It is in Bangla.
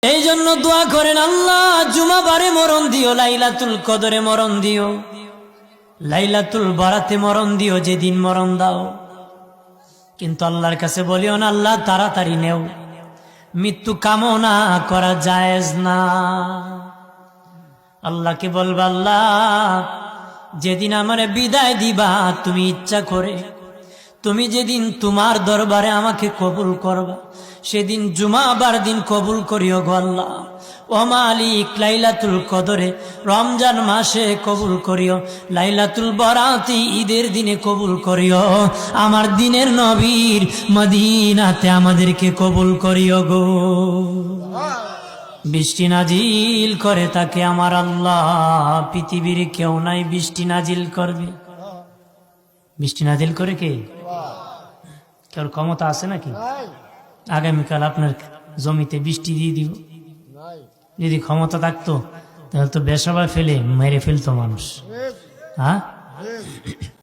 এই জন্য দোয়া করেন, আল্লাহ জুমাবারে মরণ দিও, লাইলাতুল কদরে মরণ দিও, লাইলাতুল বারাতে মরণ দিও, যেদিন মরণ দাও। কিন্তু আল্লাহর কাছে বলিও না আল্লাহ তাড়াতাড়ি নেও, মৃত্যু কামনা করা জায়েজ না। আল্লাহকে বলবা আল্লাহ যেদিন আমারে বিদায় দিবা তুমি ইচ্ছা করে, তুমি যেদিন তোমার দরবারে আমাকে কবুল করবা সেদিন জুমাবার দিন কবুল করিও গো আল্লাহ। ও মালিক, লাইলাতুল কদরে রমজান মাসে কবুল করিও, লাইলাতুল বরাতি ঈদের দিনে কবুল করিও, আমার দিনের নবীর মদিনাতে আমাদেরকে কবুল করিও গো। বৃষ্টি নাজিল করে তাকে আমার আল্লাহ, পৃথিবীর কেউ নাই বৃষ্টি নাজিল করবে। বৃষ্টি নাজিল করে কে? কেউ ক্ষমতা আছে নাকি? আগামীকাল আপনার জমিতে বৃষ্টি দিয়ে দিব। যদি ক্ষমতা থাকতো তাহলে তো বেসবা ফেলে মেরে ফেলতো মানুষ। হ্যাঁ,